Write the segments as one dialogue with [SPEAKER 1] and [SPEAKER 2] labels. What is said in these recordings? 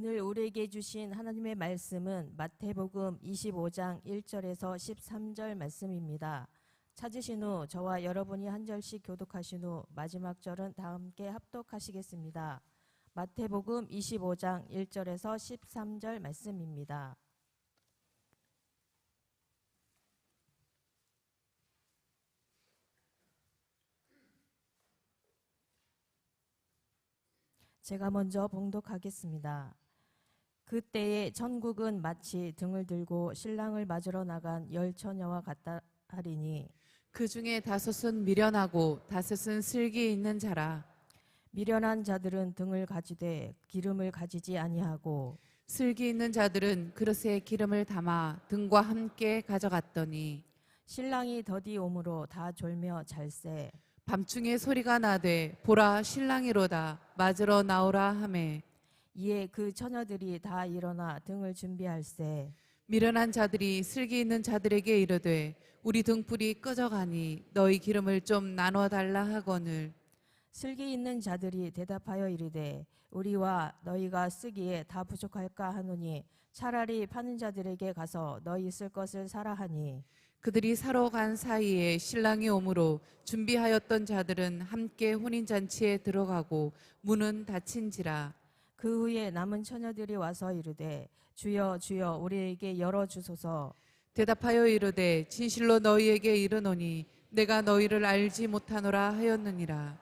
[SPEAKER 1] 오늘 우리에게 주신 하나님의 말씀은 마태복음 25장 1절에서 13절 말씀입니다. 찾으신 후 저와 여러분이 한 절씩 교독하신 후 마지막 절은 다 함께 합독하시겠습니다. 마태복음 25장 1절에서 13절 말씀입니다. 제가 먼저 봉독하겠습니다. 그때에 천국은 마치 등을 들고 신랑을 맞으러 나간 10처녀와 같다 하리니
[SPEAKER 2] 그 중에 5은 미련하고 5은 슬기 있는 자라.
[SPEAKER 1] 미련한 자들은 등을 가지되 기름을 가지지 아니하고
[SPEAKER 2] 슬기 있는 자들은 그릇에 기름을 담아 등과 함께 가져갔더니
[SPEAKER 1] 신랑이 더디 오므로 다 졸며 잘세.
[SPEAKER 2] 밤중에 소리가 나되 보라 신랑이로다 맞으러 나오라 하매
[SPEAKER 1] 이에 그 처녀들이 다 일어나 등을 준비할세.
[SPEAKER 2] 미련한 자들이 슬기 있는 자들에게 이르되 우리 등불이 꺼져가니 너희 기름을 좀 나눠 달라 하거늘
[SPEAKER 1] 슬기 있는 자들이 대답하여 이르되 우리와 너희가 쓰기에 다 부족할까 하노니 차라리 파는 자들에게 가서 너희 쓸 것을 사라 하니
[SPEAKER 2] 그들이 사러 간 사이에 신랑이 오므로 준비하였던 자들은 함께 혼인잔치에 들어가고 문은 닫힌지라.
[SPEAKER 1] 그 후에 남은 처녀들이 와서 이르되 주여 주여 우리에게 열어주소서.
[SPEAKER 2] 대답하여 이르되 진실로 너희에게 이르노니 내가 너희를 알지 못하노라 하였느니라.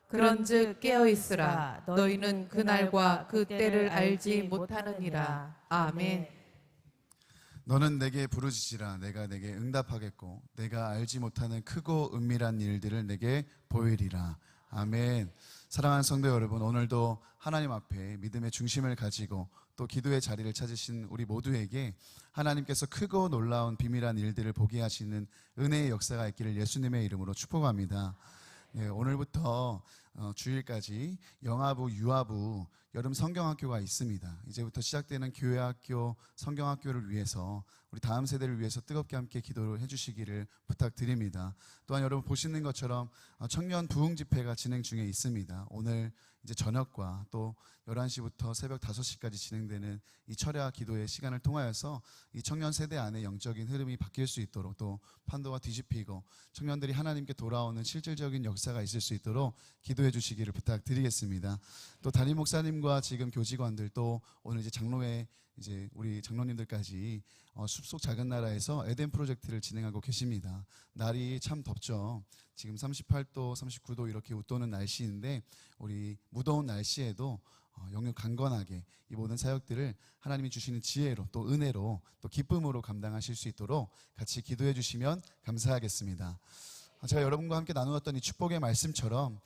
[SPEAKER 2] 그런즉 깨어있으라. 너희는 그날과 그 때를 알지 못하느니라. 아멘.
[SPEAKER 3] 너는 내게 부르짖으라. 내가 내게 응답하겠고 내가 알지 못하는 크고 은밀한 일들을 내게 보이리라. 아멘. 사랑하는 성도 여러분, 오늘도 하나님 앞에 믿음의 중심을 가지고 또 기도의 자리를 찾으신 우리 모두에게 하나님께서 크고 놀라운 비밀한 일들을 보게 하시는 은혜의 역사가 있기를 예수님의 이름으로 축복합니다. 오늘부터 주일까지 영아부, 유아부 여름 성경학교가 있습니다. 이제부터 시작되는 교회학교, 성경학교를 위해서 우리 다음 세대를 위해서 뜨겁게 함께 기도를 해주시기를 부탁드립니다. 또한 여러분 보시는 것처럼 청년 부흥 집회가 진행 중에 있습니다. 오늘 이제 저녁과 또 11시부터 새벽 5시까지 진행되는 이 철야 기도의 시간을 통하여서 이 청년 세대 안에 영적인 흐름이 바뀔 수 있도록 또 판도가 뒤집히고 청년들이 하나님께 돌아오는 실질적인 역사가 있을 수 있도록 기도해 주시기를 부탁드리겠습니다. 또 담임 목사님과 지금 교직원들 또 오늘 이제 장로회 이제 우리 장로님들까지 숲속 작은 나라에서 에덴 프로젝트를 진행하고 계십니다. 날이 참 덥죠. 지금 38도, 39도 이렇게 웃도는 날씨인데 우리 무더운 날씨에도 영육 강건하게 이 모든 사역들을 하나님이 주시는 지혜로 또 은혜로 또 기쁨으로 감당하실 수 있도록 같이 기도해 주시면 감사하겠습니다. 제가 여러분과 함께 나누었던 이 축복의 말씀처럼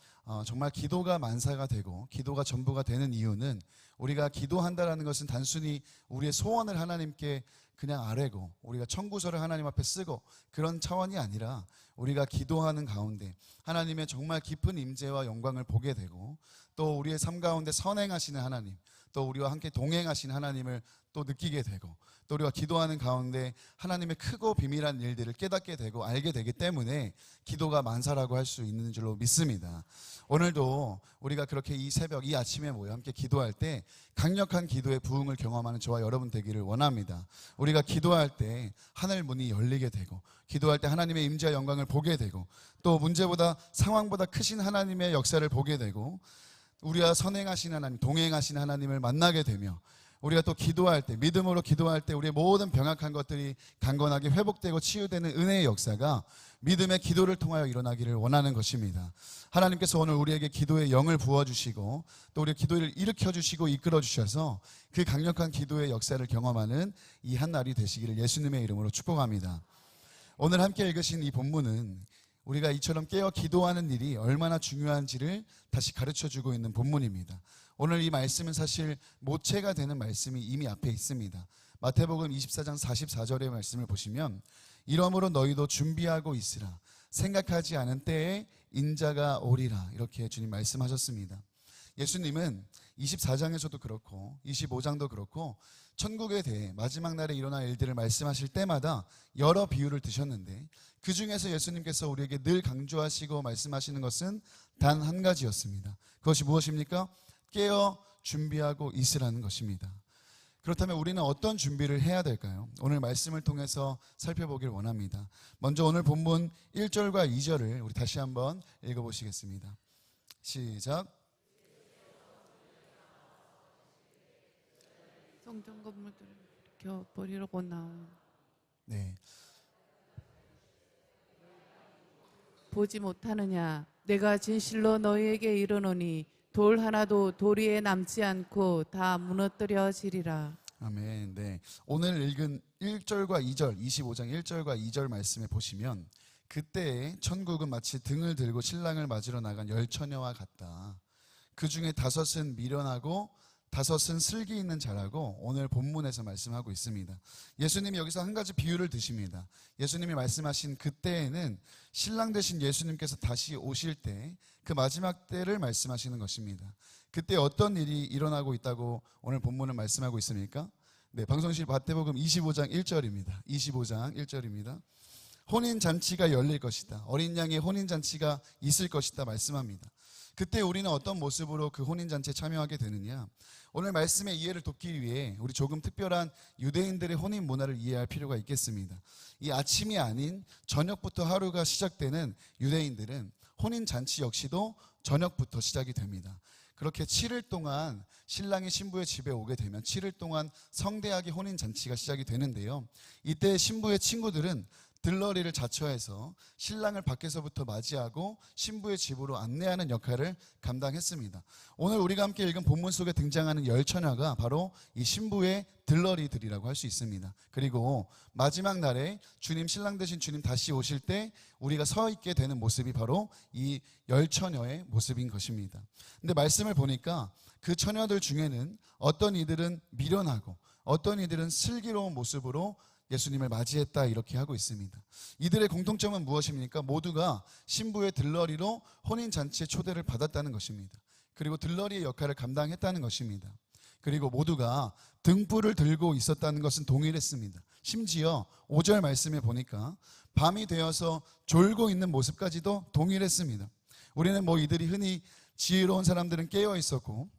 [SPEAKER 3] 정말 기도가 만사가 되고 기도가 전부가 되는 이유는 우리가 기도한다라는 것은 단순히 우리의 소원을 하나님께 그냥 아뢰고 우리가 청구서를 하나님 앞에 쓰고 그런 차원이 아니라 우리가 기도하는 가운데 하나님의 정말 깊은 임재와 영광을 보게 되고 또 우리의 삶 가운데 선행하시는 하나님 또 우리와 함께 동행하시는 하나님을 또 느끼게 되고 또 우리가 기도하는 가운데 하나님의 크고 비밀한 일들을 깨닫게 되고 알게 되기 때문에 기도가 만사라고 할 수 있는 줄로 믿습니다. 오늘도 우리가 그렇게 이 새벽 이 아침에 모여 함께 기도할 때 강력한 기도의 부흥을 경험하는 저와 여러분 되기를 원합니다. 우리가 기도할 때 하늘 문이 열리게 되고 기도할 때 하나님의 임재와 영광을 보게 되고 또 문제보다 상황보다 크신 하나님의 역사를 보게 되고 우리와 선행하신 하나님, 동행하신 하나님을 만나게 되며 우리가 또 기도할 때, 믿음으로 기도할 때 우리의 모든 병약한 것들이 강건하게 회복되고 치유되는 은혜의 역사가 믿음의 기도를 통하여 일어나기를 원하는 것입니다. 하나님께서 오늘 우리에게 기도의 영을 부어주시고 또 우리의 기도를 일으켜주시고 이끌어주셔서 그 강력한 기도의 역사를 경험하는 이 한날이 되시기를 예수님의 이름으로 축복합니다. 오늘 함께 읽으신 이 본문은 우리가 이처럼 깨어 기도하는 일이 얼마나 중요한지를 다시 가르쳐주고 있는 본문입니다. 오늘 이 말씀은 사실 모체가 되는 말씀이 이미 앞에 있습니다. 마태복음 24장 44절의 말씀을 보시면 이러므로 너희도 준비하고 있으라. 생각하지 않은 때에 인자가 오리라. 이렇게 주님 말씀하셨습니다. 예수님은 24장에서도 그렇고 25장도 그렇고 천국에 대해 마지막 날에 일어날 일들을 말씀하실 때마다 여러 비유를 드셨는데 그 중에서 예수님께서 우리에게 늘 강조하시고 말씀하시는 것은 단 한 가지였습니다. 그것이 무엇입니까? 깨어 준비하고 있으라는 것입니다. 그렇다면 우리는 어떤 준비를 해야 될까요? 오늘 말씀을 통해서 살펴보길 원합니다. 먼저 오늘 본문 1절과 2절을 우리 다시 한번 읽어보시겠습니다. 시작.
[SPEAKER 2] 성전 건물들을 버리려고 나온
[SPEAKER 3] 네,
[SPEAKER 2] 보지 못하느냐? 내가 진실로 너희에게 이르노니 돌 하나도 돌 위에 남지 않고 다 무너뜨려지리라.
[SPEAKER 3] 아멘. 네, 오늘 읽은 1절과 2절, 25장 1절과 2절 말씀에 보시면 그때에 천국은 마치 등을 들고 신랑을 맞으러 나간 열 처녀와 같다. 그 중에 5은 미련하고 5은 슬기 있는 자라고 오늘 본문에서 말씀하고 있습니다. 예수님이 여기서 한 가지 비유를 드십니다. 예수님이 말씀하신 그때에는 신랑 되신 예수님께서 다시 오실 때 그 마지막 때를 말씀하시는 것입니다. 그때 어떤 일이 일어나고 있다고 오늘 본문은 말씀하고 있습니까? 네, 방송실 마태복음 25장 1절입니다. 25장 1절입니다. 혼인잔치가 열릴 것이다. 어린 양의 혼인잔치가 있을 것이다 말씀합니다. 그때 우리는 어떤 모습으로 그 혼인잔치에 참여하게 되느냐? 오늘 말씀의 이해를 돕기 위해 우리 조금 특별한 유대인들의 혼인 문화를 이해할 필요가 있겠습니다. 이 아침이 아닌 저녁부터 하루가 시작되는 유대인들은 혼인잔치 역시도 저녁부터 시작이 됩니다. 그렇게 7일 동안 신랑이 신부의 집에 오게 되면 7일 동안 성대하게 혼인잔치가 시작이 되는데요. 이때 신부의 친구들은 들러리를 자처해서 신랑을 밖에서부터 맞이하고 신부의 집으로 안내하는 역할을 감당했습니다. 오늘 우리가 함께 읽은 본문 속에 등장하는 열 처녀가 바로 이 신부의 들러리들이라고 할 수 있습니다. 그리고 마지막 날에 주님, 신랑 되신 주님 다시 오실 때 우리가 서 있게 되는 모습이 바로 이 열 처녀의 모습인 것입니다. 근데 말씀을 보니까 그 처녀들 중에는 어떤 이들은 미련하고 어떤 이들은 슬기로운 모습으로 예수님을 맞이했다 이렇게 하고 있습니다. 이들의 공통점은 무엇입니까? 모두가 신부의 들러리로 혼인잔치의 초대를 받았다는 것입니다. 그리고 들러리의 역할을 감당했다는 것입니다. 그리고 모두가 등불을 들고 있었다는 것은 동일했습니다. 심지어 5절 말씀에 보니까 밤이 되어서 졸고 있는 모습까지도 동일했습니다. 우리는 이들이 흔히 지혜로운 사람들은 깨어 있었고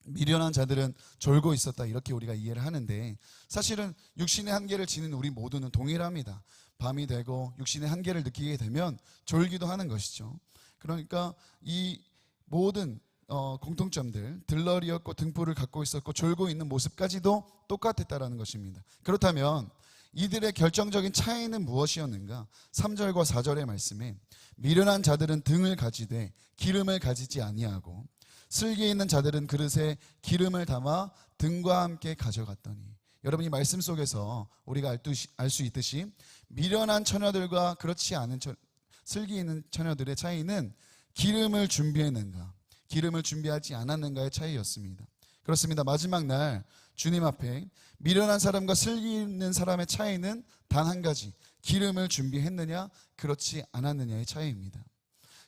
[SPEAKER 3] 미련한 자들은 졸고 있었다 이렇게 우리가 이해를 하는데 사실은 육신의 한계를 지닌 우리 모두는 동일합니다. 밤이 되고 육신의 한계를 느끼게 되면 졸기도 하는 것이죠. 그러니까 이 모든 공통점들, 들러리였고 등불을 갖고 있었고 졸고 있는 모습까지도 똑같았다라는 것입니다. 그렇다면 이들의 결정적인 차이는 무엇이었는가? 3절과 4절의 말씀에 미련한 자들은 등을 가지되 기름을 가지지 아니하고 슬기 있는 자들은 그릇에 기름을 담아 등과 함께 가져갔더니, 여러분 이 말씀 속에서 우리가 알 수 있듯이 미련한 처녀들과 그렇지 않은 슬기 있는 처녀들의 차이는 기름을 준비했는가 기름을 준비하지 않았는가의 차이였습니다. 그렇습니다. 마지막 날 주님 앞에 미련한 사람과 슬기 있는 사람의 차이는 단 한 가지, 기름을 준비했느냐 그렇지 않았느냐의 차이입니다.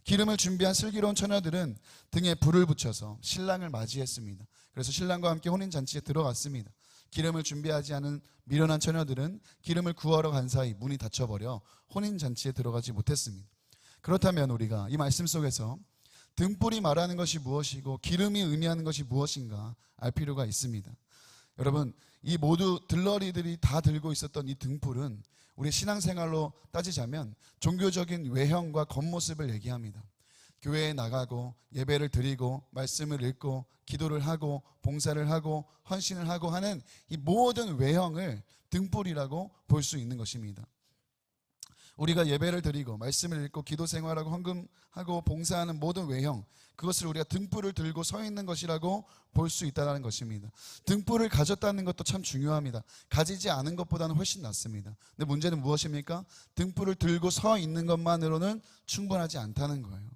[SPEAKER 3] 기름을 준비한 슬기로운 처녀들은 등에 불을 붙여서 신랑을 맞이했습니다. 그래서 신랑과 함께 혼인잔치에 들어갔습니다. 기름을 준비하지 않은 미련한 처녀들은 기름을 구하러 간 사이 문이 닫혀버려 혼인잔치에 들어가지 못했습니다. 그렇다면 우리가 이 말씀 속에서 등불이 말하는 것이 무엇이고 기름이 의미하는 것이 무엇인가 알 필요가 있습니다. 여러분, 이 모두 들러리들이 다 들고 있었던 이 등불은 우리 신앙생활로 따지자면 종교적인 외형과 겉모습을 얘기합니다. 교회에 나가고 예배를 드리고 말씀을 읽고 기도를 하고 봉사를 하고 헌신을 하고 하는 이 모든 외형을 등불이라고 볼 수 있는 것입니다. 우리가 예배를 드리고 말씀을 읽고 기도 생활하고 헌금하고 봉사하는 모든 외형, 그것을 우리가 등불을 들고 서 있는 것이라고 볼 수 있다는 것입니다. 등불을 가졌다는 것도 참 중요합니다. 가지지 않은 것보다는 훨씬 낫습니다. 근데 문제는 무엇입니까? 등불을 들고 서 있는 것만으로는 충분하지 않다는 거예요.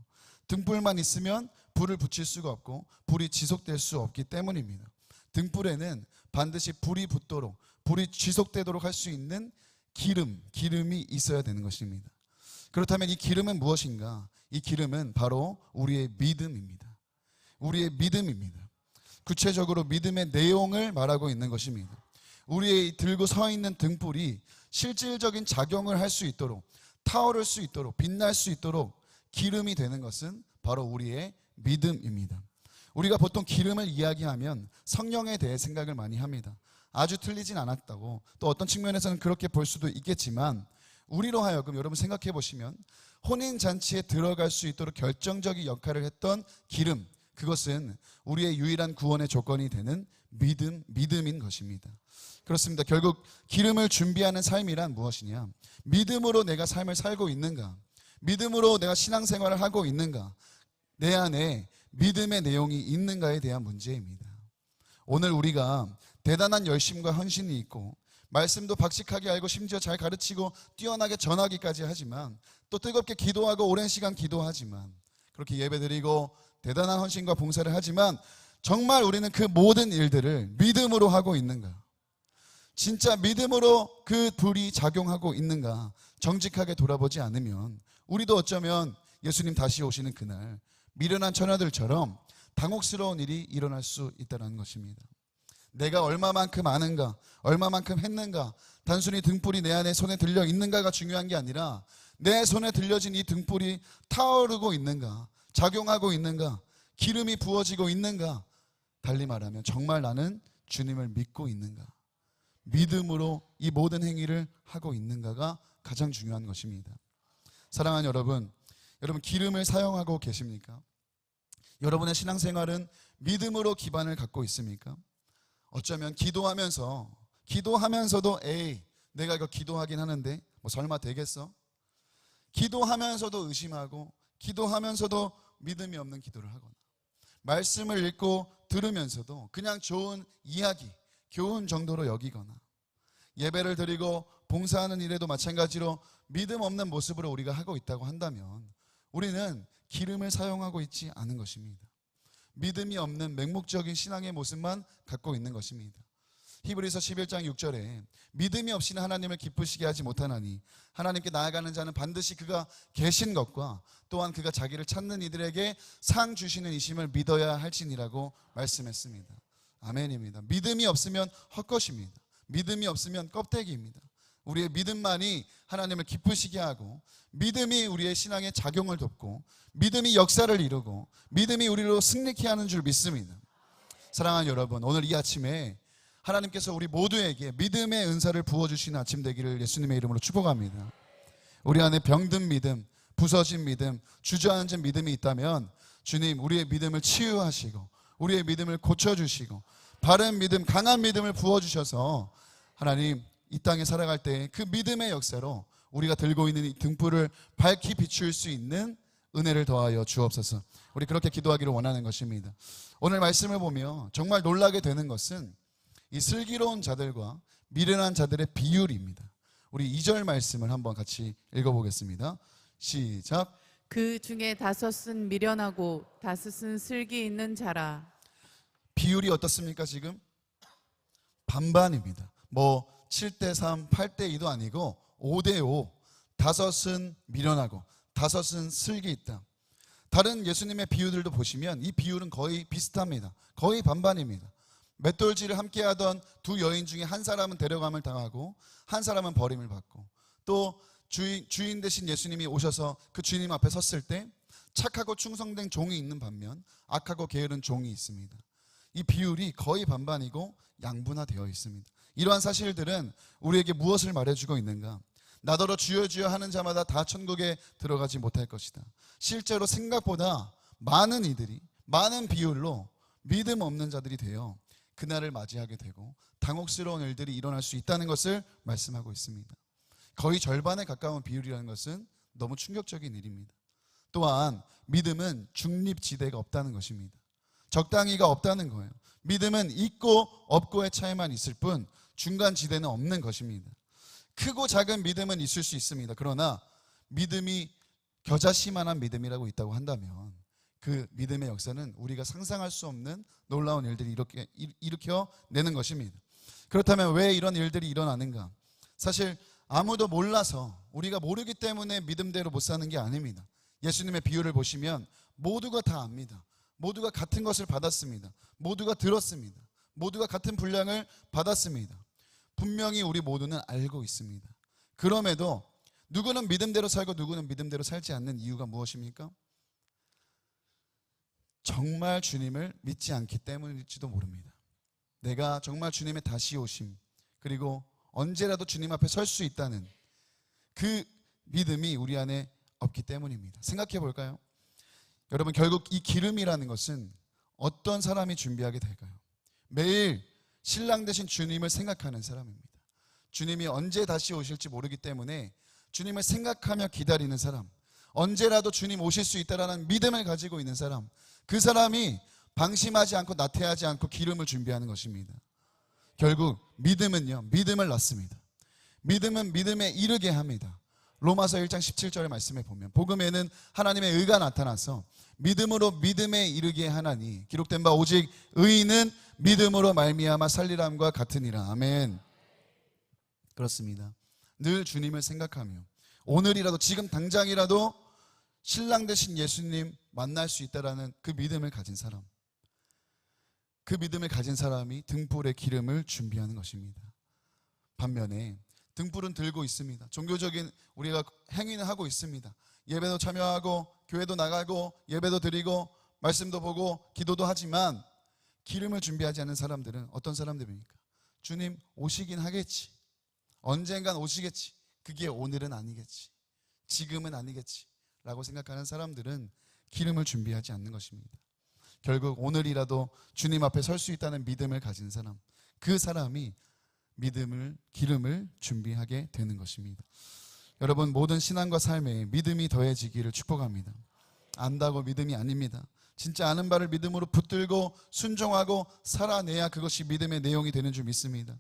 [SPEAKER 3] 등불만 있으면 불을 붙일 수가 없고 불이 지속될 수 없기 때문입니다. 등불에는 반드시 불이 붙도록, 불이 지속되도록 할 수 있는 기름이 있어야 되는 것입니다. 그렇다면 이 기름은 무엇인가? 이 기름은 바로 우리의 믿음입니다. 우리의 믿음입니다. 구체적으로 믿음의 내용을 말하고 있는 것입니다. 우리의 들고 서 있는 등불이 실질적인 작용을 할 수 있도록, 타오를 수 있도록, 빛날 수 있도록 기름이 되는 것은 바로 우리의 믿음입니다. 우리가 보통 기름을 이야기하면 성령에 대해 생각을 많이 합니다. 아주 틀리진 않았다고, 또 어떤 측면에서는 그렇게 볼 수도 있겠지만, 우리로 하여금 여러분 생각해 보시면 혼인잔치에 들어갈 수 있도록 결정적인 역할을 했던 기름, 그것은 우리의 유일한 구원의 조건이 되는 믿음인 것입니다. 그렇습니다. 결국 기름을 준비하는 삶이란 무엇이냐? 믿음으로 내가 삶을 살고 있는가? 믿음으로 내가 신앙생활을 하고 있는가? 내 안에 믿음의 내용이 있는가에 대한 문제입니다. 오늘 우리가 대단한 열심과 헌신이 있고 말씀도 박식하게 알고 심지어 잘 가르치고 뛰어나게 전하기까지 하지만, 또 뜨겁게 기도하고 오랜 시간 기도하지만, 그렇게 예배드리고 대단한 헌신과 봉사를 하지만, 정말 우리는 그 모든 일들을 믿음으로 하고 있는가? 진짜 믿음으로 그 불이 작용하고 있는가? 정직하게 돌아보지 않으면 우리도 어쩌면 예수님 다시 오시는 그날 미련한 처녀들처럼 당혹스러운 일이 일어날 수 있다는 것입니다. 내가 얼마만큼 아는가, 얼마만큼 했는가, 단순히 등불이 내 안에 손에 들려 있는가가 중요한 게 아니라 내 손에 들려진 이 등불이 타오르고 있는가, 작용하고 있는가, 기름이 부어지고 있는가, 달리 말하면 정말 나는 주님을 믿고 있는가, 믿음으로 이 모든 행위를 하고 있는가가 가장 중요한 것입니다. 사랑하는 여러분, 기름을 사용하고 계십니까? 여러분의 신앙생활은 믿음으로 기반을 갖고 있습니까? 어쩌면 기도하면서도 내가 이거 기도하긴 하는데 뭐 설마 되겠어? 기도하면서도 의심하고, 기도하면서도 믿음이 없는 기도를 하거나, 말씀을 읽고 들으면서도 그냥 좋은 이야기, 교훈 정도로 여기거나, 예배를 드리고 봉사하는 일에도 마찬가지로 믿음 없는 모습으로 우리가 하고 있다고 한다면 우리는 기름을 사용하고 있지 않은 것입니다. 믿음이 없는 맹목적인 신앙의 모습만 갖고 있는 것입니다. 히브리서 11장 6절에 믿음이 없이는 하나님을 기쁘시게 하지 못하나니 하나님께 나아가는 자는 반드시 그가 계신 것과 또한 그가 자기를 찾는 이들에게 상 주시는 이심을 믿어야 할지니라고 말씀했습니다. 아멘입니다. 믿음이 없으면 헛것입니다. 믿음이 없으면 껍데기입니다. 우리의 믿음만이 하나님을 기쁘시게 하고, 믿음이 우리의 신앙의 작용을 돕고, 믿음이 역사를 이루고, 믿음이 우리로 승리케 하는 줄 믿습니다. 사랑하는 여러분, 오늘 이 아침에 하나님께서 우리 모두에게 믿음의 은사를 부어주시는 아침 되기를 예수님의 이름으로 축복합니다. 우리 안에 병든 믿음, 부서진 믿음, 주저앉은 믿음이 있다면 주님, 우리의 믿음을 치유하시고 우리의 믿음을 고쳐주시고 바른 믿음, 강한 믿음을 부어주셔서 하나님, 이 땅에 살아갈 때 그 믿음의 역사로 우리가 들고 있는 이 등불을 밝히 비출 수 있는 은혜를 더하여 주옵소서. 우리 그렇게 기도하기를 원하는 것입니다. 오늘 말씀을 보며 정말 놀라게 되는 것은 이 슬기로운 자들과 미련한 자들의 비율입니다. 우리 2절 말씀을 한번 같이 읽어보겠습니다. 시작.
[SPEAKER 2] 그 중에 5은 미련하고 5은 슬기 있는 자라.
[SPEAKER 3] 비율이 어떻습니까? 지금 반반입니다. 뭐 7대3, 8대2도 아니고 5대5. 5은 미련하고 5은 슬기 있다. 다른 예수님의 비유들도 보시면 이 비율은 거의 비슷합니다. 거의 반반입니다. 맷돌질을 함께하던 두 여인 중에 한 사람은 데려감을 당하고 한 사람은 버림을 받고, 또 주인 대신 예수님이 오셔서 그 주님 앞에 섰을 때 착하고 충성된 종이 있는 반면 악하고 게으른 종이 있습니다. 이 비율이 거의 반반이고 양분화되어 있습니다. 이러한 사실들은 우리에게 무엇을 말해주고 있는가? 나더러 주여 주여 하는 자마다 다 천국에 들어가지 못할 것이다. 실제로 생각보다 많은 이들이 많은 비율로 믿음 없는 자들이 되어 그날을 맞이하게 되고 당혹스러운 일들이 일어날 수 있다는 것을 말씀하고 있습니다. 거의 절반에 가까운 비율이라는 것은 너무 충격적인 일입니다. 또한 믿음은 중립지대가 없다는 것입니다. 적당히가 없다는 거예요. 믿음은 있고 없고의 차이만 있을 뿐 중간지대는 없는 것입니다. 크고 작은 믿음은 있을 수 있습니다. 그러나 믿음이 겨자씨만한 믿음이라고 있다고 한다면 그 믿음의 역사는 우리가 상상할 수 없는 놀라운 일들이 일으켜내는 것입니다. 그렇다면 왜 이런 일들이 일어나는가? 사실 아무도 몰라서, 우리가 모르기 때문에 믿음대로 못 사는 게 아닙니다. 예수님의 비유를 보시면 모두가 다 압니다. 모두가 같은 것을 받았습니다. 모두가 들었습니다. 모두가 같은 분량을 받았습니다. 분명히 우리 모두는 알고 있습니다. 그럼에도 누구는 믿음대로 살고 누구는 믿음대로 살지 않는 이유가 무엇입니까? 정말 주님을 믿지 않기 때문일지도 모릅니다. 내가 정말 주님의 다시 오심, 그리고 언제라도 주님 앞에 설 수 있다는 그 믿음이 우리 안에 없기 때문입니다. 생각해 볼까요? 여러분, 결국 이 기름이라는 것은 어떤 사람이 준비하게 될까요? 매일 신랑 되신 주님을 생각하는 사람입니다. 주님이 언제 다시 오실지 모르기 때문에 주님을 생각하며 기다리는 사람, 언제라도 주님 오실 수 있다라는 믿음을 가지고 있는 사람, 그 사람이 방심하지 않고 나태하지 않고 기름을 준비하는 것입니다. 결국 믿음은요, 믿음을 낳습니다. 믿음은 믿음에 이르게 합니다. 로마서 1장 17절의 말씀에 보면 복음에는 하나님의 의가 나타나서 믿음으로 믿음에 이르게 하나니 기록된 바 오직 의인은 믿음으로 말미암아 살리람과 같으니라. 아멘. 그렇습니다. 늘 주님을 생각하며 오늘이라도, 지금 당장이라도 신랑 되신 예수님 만날 수 있다라는 그 믿음을 가진 사람, 그 믿음을 가진 사람이 등불의 기름을 준비하는 것입니다. 반면에 등불은 들고 있습니다. 종교적인 우리가 행위는 하고 있습니다. 예배도 참여하고 교회도 나가고 예배도 드리고 말씀도 보고 기도도 하지만 기름을 준비하지 않는 사람들은 어떤 사람들입니까? 주님 오시긴 하겠지, 언젠간 오시겠지, 그게 오늘은 아니겠지, 지금은 아니겠지 라고 생각하는 사람들은 기름을 준비하지 않는 것입니다. 결국 오늘이라도 주님 앞에 설 수 있다는 믿음을 가진 사람, 그 사람이 기름을 준비하게 되는 것입니다. 여러분, 모든 신앙과 삶에 믿음이 더해지기를 축복합니다. 안다고 믿음이 아닙니다. 진짜 아는 바를 믿음으로 붙들고 순종하고 살아내야 그것이 믿음의 내용이 되는 줄 믿습니다.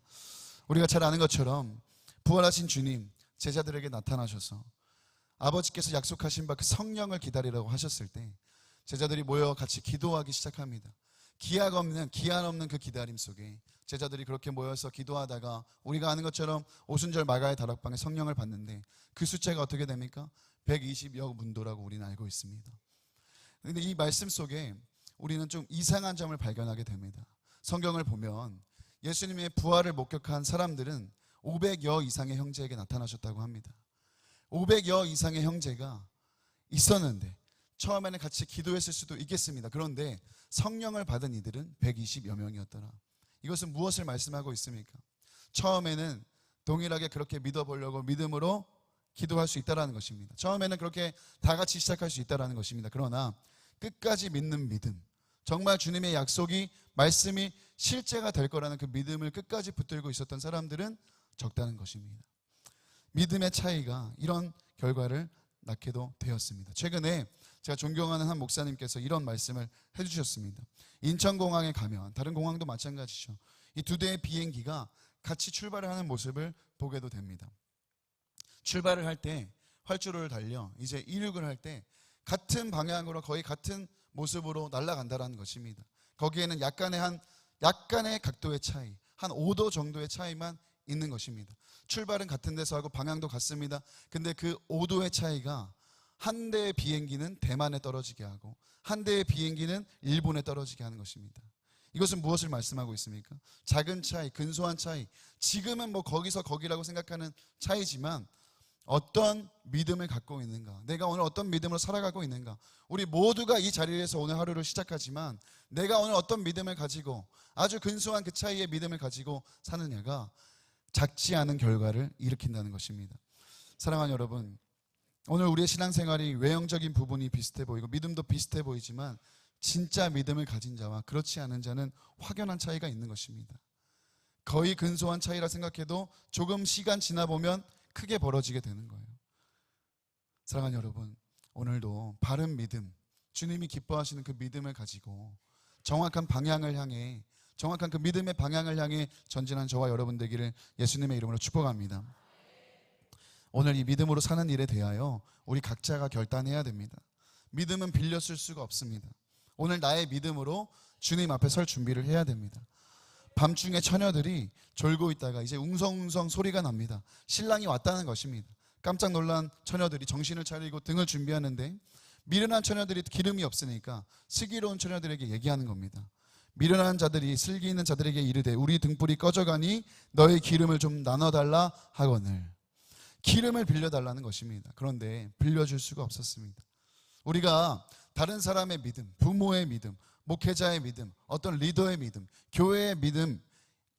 [SPEAKER 3] 우리가 잘 아는 것처럼 부활하신 주님 제자들에게 나타나셔서 아버지께서 약속하신 바 그 성령을 기다리라고 하셨을 때 제자들이 모여 같이 기도하기 시작합니다. 기한 없는 그 기다림 속에 제자들이 그렇게 모여서 기도하다가 우리가 아는 것처럼 오순절 마가의 다락방에 성령을 받는데 그 숫자가 어떻게 됩니까? 120여 문도라고 우리는 알고 있습니다. 그런데 이 말씀 속에 우리는 좀 이상한 점을 발견하게 됩니다. 성경을 보면 예수님의 부활을 목격한 사람들은 500여 이상의 형제에게 나타나셨다고 합니다. 500여 이상의 형제가 있었는데 처음에는 같이 기도했을 수도 있겠습니다. 그런데 성령을 받은 이들은 120여 명이었더라. 이것은 무엇을 말씀하고 있습니까? 처음에는 동일하게 그렇게 믿어보려고 믿음으로 기도할 수 있다는 것입니다. 처음에는 그렇게 다 같이 시작할 수 있다는 것입니다. 그러나 끝까지 믿는 믿음, 정말 주님의 약속이, 말씀이 실제가 될 거라는 그 믿음을 끝까지 붙들고 있었던 사람들은 적다는 것입니다. 믿음의 차이가 이런 결과를 낳게도 되었습니다. 최근에 제가 존경하는 한 목사님께서 이런 말씀을 해주셨습니다. 인천공항에 가면, 다른 공항도 마찬가지죠, 이 두 대의 비행기가 같이 출발을 하는 모습을 보게도 됩니다. 출발을 할 때 활주로를 달려 이제 이륙을 할 때 같은 방향으로 거의 같은 모습으로 날아간다는 것입니다. 거기에는 약간의 각도의 차이, 한 5도 정도의 차이만 있는 것입니다. 출발은 같은 데서 하고 방향도 같습니다. 근데 그 5도의 차이가 한 대의 비행기는 대만에 떨어지게 하고 한 대의 비행기는 일본에 떨어지게 하는 것입니다. 이것은 무엇을 말씀하고 있습니까? 작은 차이, 근소한 차이, 지금은 뭐 거기서 거기라고 생각하는 차이지만 어떤 믿음을 갖고 있는가, 내가 오늘 어떤 믿음으로 살아가고 있는가, 우리 모두가 이 자리에서 오늘 하루를 시작하지만 내가 오늘 어떤 믿음을 가지고, 아주 근소한 그 차이의 믿음을 가지고 사느냐가 작지 않은 결과를 일으킨다는 것입니다. 사랑하는 여러분, 오늘 우리의 신앙생활이 외형적인 부분이 비슷해 보이고 믿음도 비슷해 보이지만 진짜 믿음을 가진 자와 그렇지 않은 자는 확연한 차이가 있는 것입니다. 거의 근소한 차이라 생각해도 조금 시간 지나 보면 크게 벌어지게 되는 거예요. 사랑하는 여러분, 오늘도 바른 믿음, 주님이 기뻐하시는 그 믿음을 가지고 정확한 방향을 향해, 정확한 그 믿음의 방향을 향해 전진한 저와 여러분 되기를 예수님의 이름으로 축복합니다. 오늘 이 믿음으로 사는 일에 대하여 우리 각자가 결단해야 됩니다. 믿음은 빌려 쓸 수가 없습니다. 오늘 나의 믿음으로 주님 앞에 설 준비를 해야 됩니다. 밤중에 처녀들이 졸고 있다가 이제 웅성웅성 소리가 납니다. 신랑이 왔다는 것입니다. 깜짝 놀란 처녀들이 정신을 차리고 등을 준비하는데 미련한 처녀들이 기름이 없으니까 슬기로운 처녀들에게 얘기하는 겁니다. 미련한 자들이 슬기 있는 자들에게 이르되 우리 등불이 꺼져가니 너의 기름을 좀 나눠달라 하거늘. 기름을 빌려달라는 것입니다. 그런데 빌려줄 수가 없었습니다. 우리가 다른 사람의 믿음, 부모의 믿음, 목회자의 믿음, 어떤 리더의 믿음, 교회의 믿음,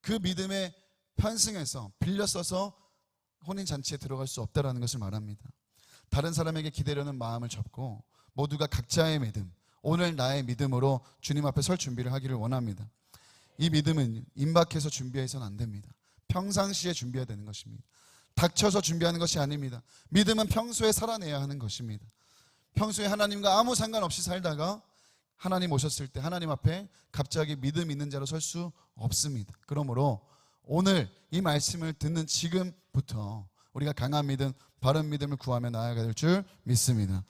[SPEAKER 3] 그 믿음에 편승해서 빌려 써서 혼인잔치에 들어갈 수 없다라는 것을 말합니다. 다른 사람에게 기대려는 마음을 접고 모두가 각자의 믿음, 오늘 나의 믿음으로 주님 앞에 설 준비를 하기를 원합니다. 이 믿음은 임박해서 준비해서는 안 됩니다. 평상시에 준비해야 되는 것입니다. 닥쳐서 준비하는 것이 아닙니다. 믿음은 평소에 살아내야 하는 것입니다. 평소에 하나님과 아무 상관없이 살다가 하나님 오셨을 때 하나님 앞에 갑자기 믿음 있는 자로 설 수 없습니다. 그러므로 오늘 이 말씀을 듣는 지금부터 우리가 강한 믿음, 바른 믿음을 구하며 나아가야 될 줄 믿습니다.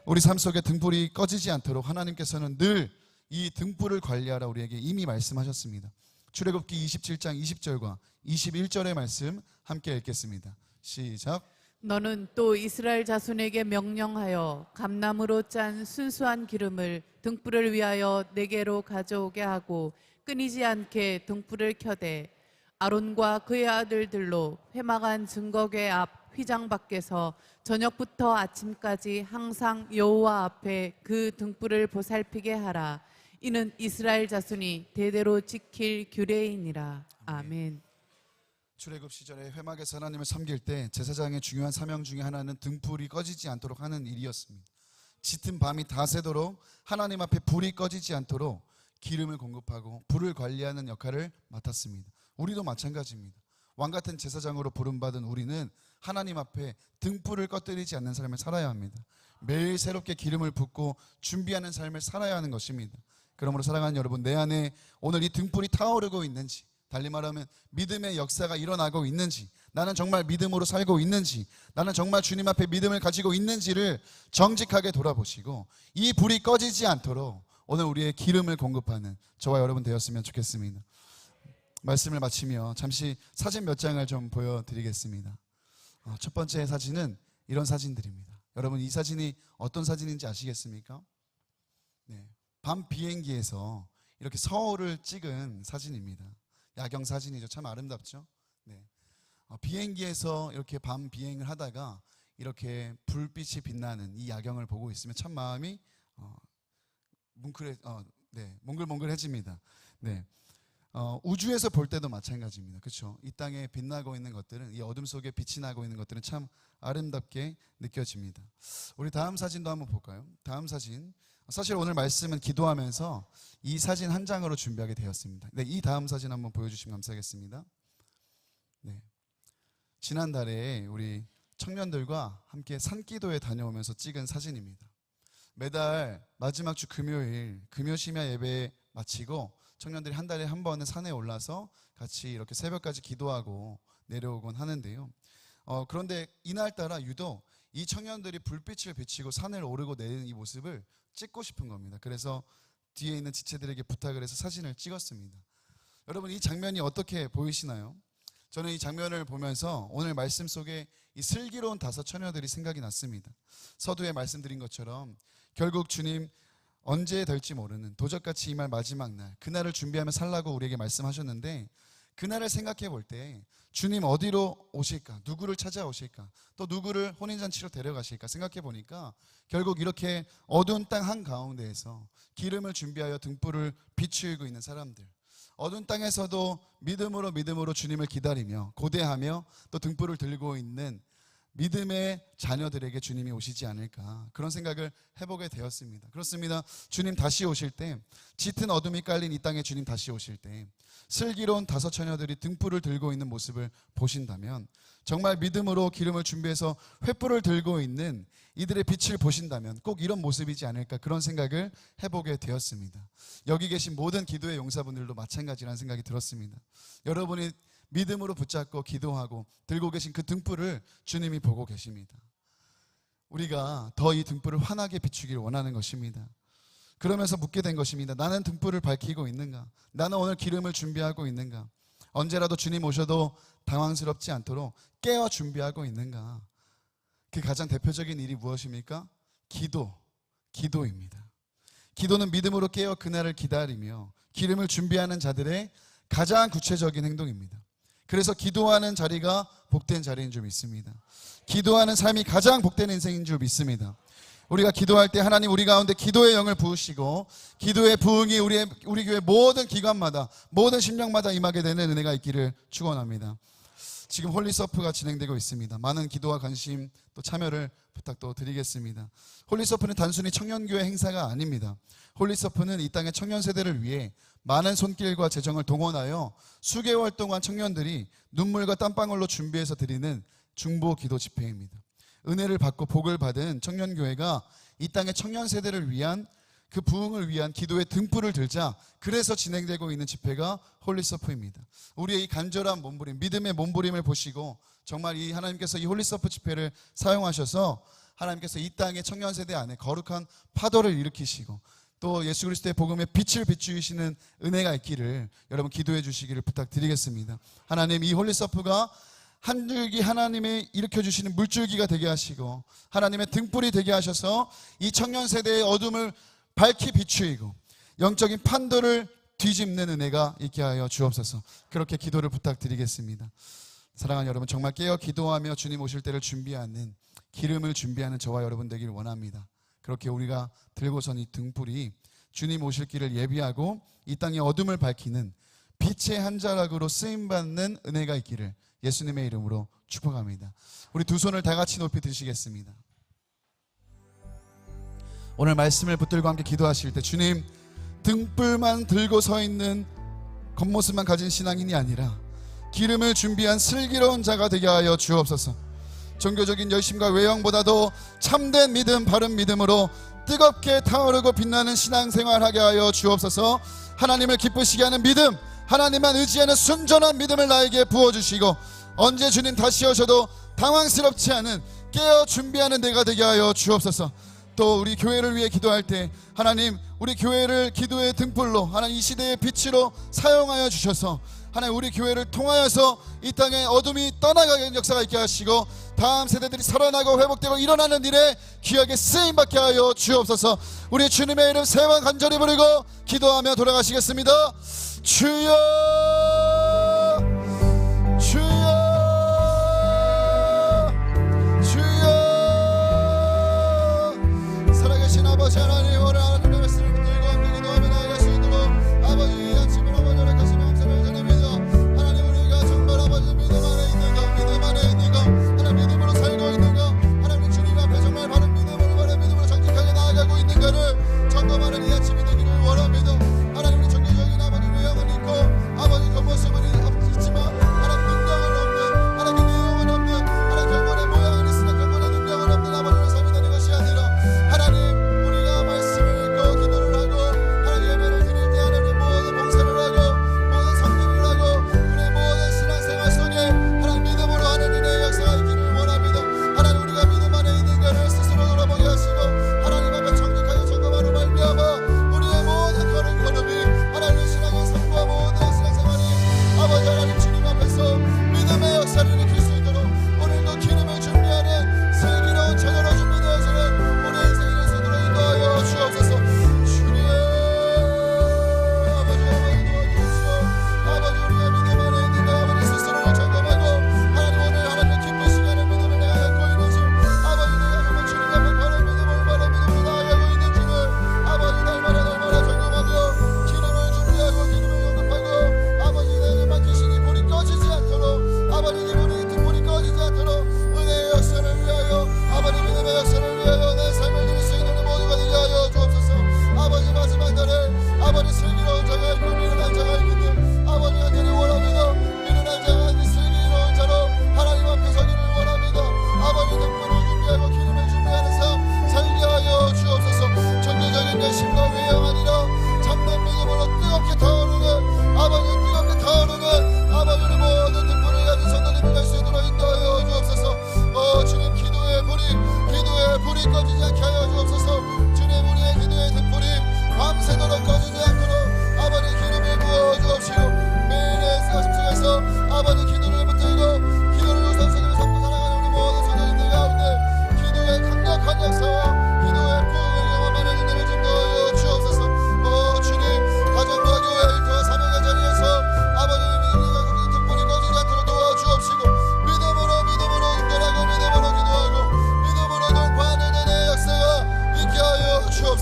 [SPEAKER 3] 우리 삶 속에 등불이 꺼지지 않도록 하나님께서는 늘 이 등불을 관리하라 우리에게 이미 말씀하셨습니다. 출애굽기 27장 20절과 21절의 말씀 함께 읽겠습니다. 시작.
[SPEAKER 2] 너는 또 이스라엘 자손에게 명령하여 감나무로 짠 순수한 기름을 등불을 위하여 내게로 가져오게 하고 끊이지 않게 등불을 켜되 아론과 그의 아들들로 회막한 증거궤 앞 휘장 밖에서 저녁부터 아침까지 항상 여호와 앞에 그 등불을 보살피게 하라. 이는 이스라엘 자손이 대대로 지킬 규례이니라. 아멘.
[SPEAKER 3] 출애굽 시절에 회막에서 하나님을 섬길 때 제사장의 중요한 사명 중에 하나는 등불이 꺼지지 않도록 하는 일이었습니다. 짙은 밤이 다 새도록 하나님 앞에 불이 꺼지지 않도록 기름을 공급하고 불을 관리하는 역할을 맡았습니다. 우리도 마찬가지입니다. 왕같은 제사장으로 부름받은 우리는 하나님 앞에 등불을 꺼뜨리지 않는 삶을 살아야 합니다. 매일 새롭게 기름을 붓고 준비하는 삶을 살아야 하는 것입니다. 그러므로 사랑하는 여러분, 내 안에 오늘 이 등불이 타오르고 있는지, 달리 말하면 믿음의 역사가 일어나고 있는지, 나는 정말 믿음으로 살고 있는지, 나는 정말 주님 앞에 믿음을 가지고 있는지를 정직하게 돌아보시고 이 불이 꺼지지 않도록 오늘 우리의 기름을 공급하는 저와 여러분 되었으면 좋겠습니다. 말씀을 마치며 잠시 사진 몇 장을 좀 보여드리겠습니다. 첫 번째 사진은 이런 사진들입니다. 여러분, 이 사진이 어떤 사진인지 아시겠습니까? 네, 밤 비행기에서 이렇게 서울을 찍은 사진입니다. 야경 사진이죠. 참 아름답죠. 네. 비행기에서 이렇게 밤 비행을 하다가 이렇게 불빛이 빛나는 이 야경을 보고 있으면 참 마음이 몽글몽글해집니다. 네. 우주에서 볼 때도 마찬가지입니다. 그렇죠? 이 땅에 빛나고 있는 것들은, 이 어둠 속에 빛이 나고 있는 것들은 참 아름답게 느껴집니다. 우리 다음 사진도 한번 볼까요? 다음 사진. 사실 오늘 말씀은 기도하면서 이 사진 한 장으로 준비하게 되었습니다. 네, 이 다음 사진 한번 보여주시면 감사하겠습니다. 네. 지난달에 우리 청년들과 함께 산기도에 다녀오면서 찍은 사진입니다. 매달 마지막 주 금요일 금요 심야 예배 마치고 청년들이 한 달에 한 번은 산에 올라서 같이 이렇게 새벽까지 기도하고 내려오곤 하는데요. 그런데 이날따라 유독 이 청년들이 불빛을 비치고 산을 오르고 내리는 이 모습을 찍고 싶은 겁니다. 그래서 뒤에 있는 지체들에게 부탁을 해서 사진을 찍었습니다. 여러분, 이 장면이 어떻게 보이시나요? 저는 이 장면을 보면서 오늘 말씀 속에 이 슬기로운 5 처녀들이 생각이 났습니다. 서두에 말씀드린 것처럼 결국 주님 언제 될지 모르는 도적같이 임할 마지막 날, 그날을 준비하며 살라고 우리에게 말씀하셨는데, 그날을 생각해 볼 때 주님 어디로 오실까, 누구를 찾아오실까, 또 누구를 혼인잔치로 데려가실까 생각해 보니까 결국 이렇게 어두운 땅 한가운데에서 기름을 준비하여 등불을 비추고 있는 사람들, 어두운 땅에서도 믿음으로 주님을 기다리며 고대하며 또 등불을 들고 있는 믿음의 자녀들에게 주님이 오시지 않을까, 그런 생각을 해보게 되었습니다. 그렇습니다. 주님 다시 오실 때, 짙은 어둠이 깔린 이 땅에 주님 다시 오실 때 슬기로운 5 처녀들이 등불을 들고 있는 모습을 보신다면, 정말 믿음으로 기름을 준비해서 횃불을 들고 있는 이들의 빛을 보신다면 꼭 이런 모습이지 않을까, 그런 생각을 해보게 되었습니다. 여기 계신 모든 기도의 용사분들도 마찬가지라는 생각이 들었습니다. 여러분이 믿음으로 붙잡고 기도하고 들고 계신 그 등불을 주님이 보고 계십니다. 우리가 더 이 등불을 환하게 비추기를 원하는 것입니다. 그러면서 묻게 된 것입니다. 나는 등불을 밝히고 있는가? 나는 오늘 기름을 준비하고 있는가? 언제라도 주님 오셔도 당황스럽지 않도록 깨어 준비하고 있는가? 그 가장 대표적인 일이 무엇입니까? 기도입니다. 기도는 믿음으로 깨어 그날을 기다리며 기름을 준비하는 자들의 가장 구체적인 행동입니다. 그래서 기도하는 자리가 복된 자리인 줄 믿습니다. 기도하는 삶이 가장 복된 인생인 줄 믿습니다. 우리가 기도할 때 하나님 우리 가운데 기도의 영을 부으시고 기도의 부흥이 우리 교회 모든 기관마다 모든 심령마다 임하게 되는 은혜가 있기를 축원합니다. 지금 홀리서프가 진행되고 있습니다. 많은 기도와 관심 또 참여를 부탁 또 드리겠습니다. 홀리서프는 단순히 청년교회 행사가 아닙니다. 홀리서프는 이 땅의 청년 세대를 위해 많은 손길과 재정을 동원하여 수개월 동안 청년들이 눈물과 땀방울로 준비해서 드리는 중보 기도 집회입니다. 은혜를 받고 복을 받은 청년교회가 이 땅의 청년 세대를 위한 그 부흥을 위한 기도의 등불을 들자 그래서 진행되고 있는 집회가 홀리서프입니다. 우리의 이 간절한 몸부림, 믿음의 몸부림을 보시고 정말 이 하나님께서 이 홀리서프 집회를 사용하셔서 하나님께서 이 땅의 청년 세대 안에 거룩한 파도를 일으키시고 또 예수 그리스도의 복음의 빛을 비추시는 은혜가 있기를 여러분 기도해 주시기를 부탁드리겠습니다. 하나님 이 홀리서프가 한 줄기 하나님의 일으켜주시는 물줄기가 되게 하시고 하나님의 등불이 되게 하셔서 이 청년 세대의 어둠을 밝히 비추이고 영적인 판도를 뒤집는 은혜가 있게 하여 주옵소서. 그렇게 기도를 부탁드리겠습니다. 사랑하는 여러분, 정말 깨어 기도하며 주님 오실 때를 준비하는 기름을 준비하는 저와 여러분 되기를 원합니다. 그렇게 우리가 들고선 이 등불이 주님 오실 길을 예비하고 이 땅의 어둠을 밝히는 빛의 한 자락으로 쓰임받는 은혜가 있기를 예수님의 이름으로 축복합니다. 우리 두 손을 다 같이 높이 드시겠습니다. 오늘 말씀을 붙들고 함께 기도하실 때 주님, 등불만 들고 서 있는 겉모습만 가진 신앙인이 아니라 기름을 준비한 슬기로운 자가 되게 하여 주옵소서. 종교적인 열심과 외형보다도 참된 믿음, 바른 믿음으로 뜨겁게 타오르고 빛나는 신앙생활하게 하여 주옵소서. 하나님을 기쁘시게 하는 믿음, 하나님만 의지하는 순전한 믿음을 나에게 부어주시고 언제 주님 다시 오셔도 당황스럽지 않은 깨어 준비하는 내가 되게 하여 주옵소서. 또 우리 교회를 위해 기도할 때 하나님 우리 교회를 기도의 등불로 하나님 이 시대의 빛으로 사용하여 주셔서 하나님 우리 교회를 통하여서 이 땅의 어둠이 떠나가는 역사가 있게 하시고 다음 세대들이 살아나고 회복되고 일어나는 일에 귀하게 쓰임받게 하여 주옵소서. 우리 주님의 이름 세 번 간절히 부르고 기도하며 돌아가시겠습니다. 주여 주여 주여. 살아계신 아버지 하나님, 오늘 하나님의 말씀을 붙들고 함께 기도하며 나아갈 수 있도록 아버지 위한 집으로 번연을 가시며 감사를 전합니다. 하나님 우리가 정말 아버지 믿음 안에 있는 것, 믿음 안에 있는 것, 하나님 믿음으로 살고 있는 것, 하나님 주님 앞에 정말 바른 믿음을 바른 믿음으로 정직하게 나아가고 있는 것을 점검하는 이 아침이 되기를 원합니다. 하나님 우리 종교적인 아버지 외형은 있고 아버지 겉모습은 있지만 하나님 능력은 없는, 하나님 내용은 없는, 하나님 경건의 모양은 있으나 경건의 능력은 없는 아버지의 삶이 되는 것이 아니라 하나님 우리가 말씀을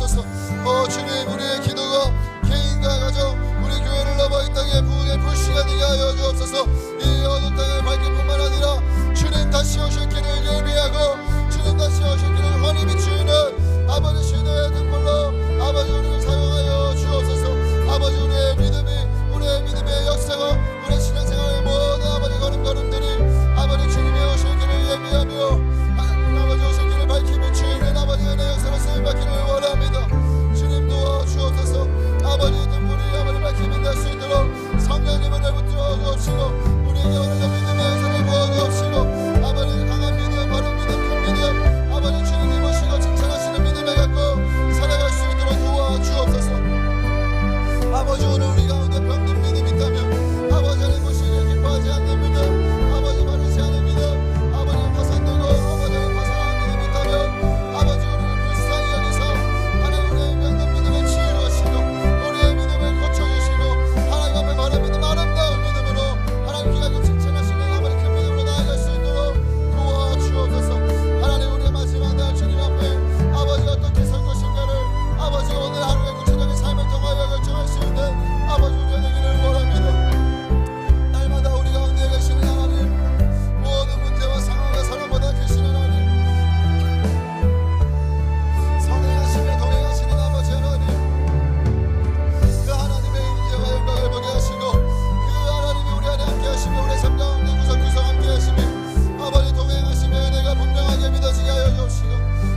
[SPEAKER 4] 주옵소서. 주님, 우리의 기도가 개인과 가정, 우리 교회를 넘어 이 땅에 부흥의 불씨가 되게 하여 주옵소서. 이 어두운 땅을 밝힐 뿐만 아니라 주님 다시 오실 길을 예비하고 주님 다시 오실 길을 환히 비추는 아버지 신의 등불로 아버지 우리를 사용하여 주옵소서. 아버지 우리의 믿음의 역사가 우리의 신앙생활의 모든 아버지 걸음걸음들이 아버지 주님의 오실 길을 예비하며 아버지 오실 길을 밝히 비추는 아버지 은혜 역사로 쓰임받기를 원합니다. 주님 도와주옵소서. 아버지 등불이 아버지 밝힘이 될 수 있도록 성령님을 붙들어 주옵시고 우리에게 오늘도 믿음의 역사를 부어주옵시고 아버지 강한 믿음, 바른 믿음, 큰 믿음 아버지 주님이 모시고 칭찬하시는 믿음을 갖고 살아갈 수 있도록 도와주옵소서. 아버지 오늘 우리 가운데 병든 믿음이 있다면 아버지 하나님 모시기를 기뻐하지 않는 믿음, 아버지 바르지 않은 믿음, 아버지 파산되고 아버지 파산하는 믿음이 있다면 아버지 우리를 불쌍히 여기서 하나님 우리의 병든 믿음을 치유하시고 우리의 믿음을 고쳐주시고 하나님 앞에 바른 믿음, 아름다운 믿음으로 하나님 귀하게 칭찬하시는 아버지 큰 믿음으로 나아갈 수 있도록 도와주옵소서. 하나님 우리의 마지막 날 주님 앞에 아버지 어떻게 설 것인가를 아버지 오늘 하루의 구체적인 삶을 통하여 결정할 수 있는 아버지 우리가 되기를 원합니다. 날마다 우리 가운데 계시는 하나님, 모든 문제와 상황과 사람보다 계시는 하나님, 선행하시며 동행하시는 아버지 하나님, 그 하나님의 인재와 영광을 보게 하시고 그 하나님이 우리 안에 함께 하시며 우리의 삶 가운데 구석구석 함께 하시며 아버지 동행하시며 은혜가 분명하게 믿어지게 하여 주옵시고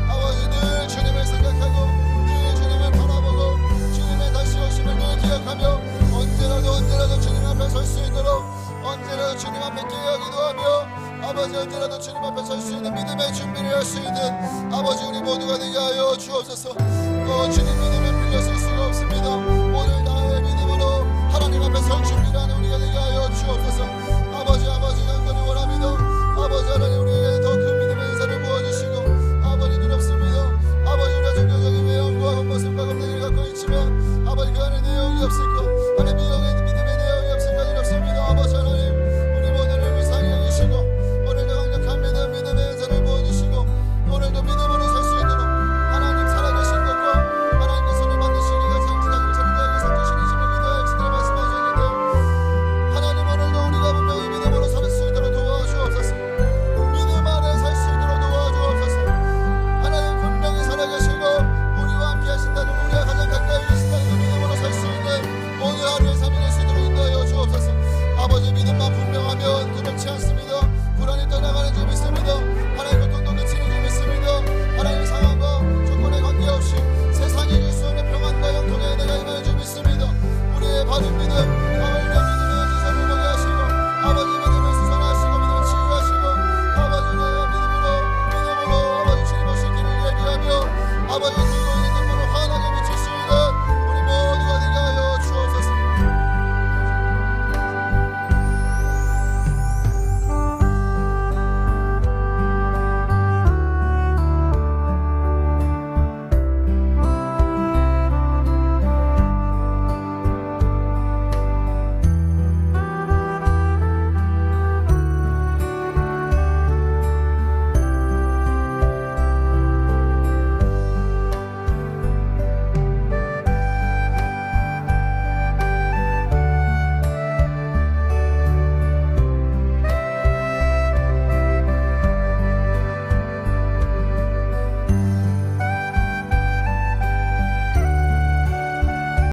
[SPEAKER 4] 아버지 늘 주님을 생각하고 늘 주님을 바라보고 주님의 다시 오심을 늘 기억하며 언제라도 주님 앞에 설 수 있도록 언제라도 주님 앞에 깨어 기도하며 아버지 언제라도 주님 앞에 설 수 있는 믿음의 준비를 할 수 있는 아버지 우리 모두가 되게 하여 주옵소서. 주님 믿음에 빌려 쓸 수가 없습니다. 오늘 나의 믿음으로 하나님 앞에 설 준비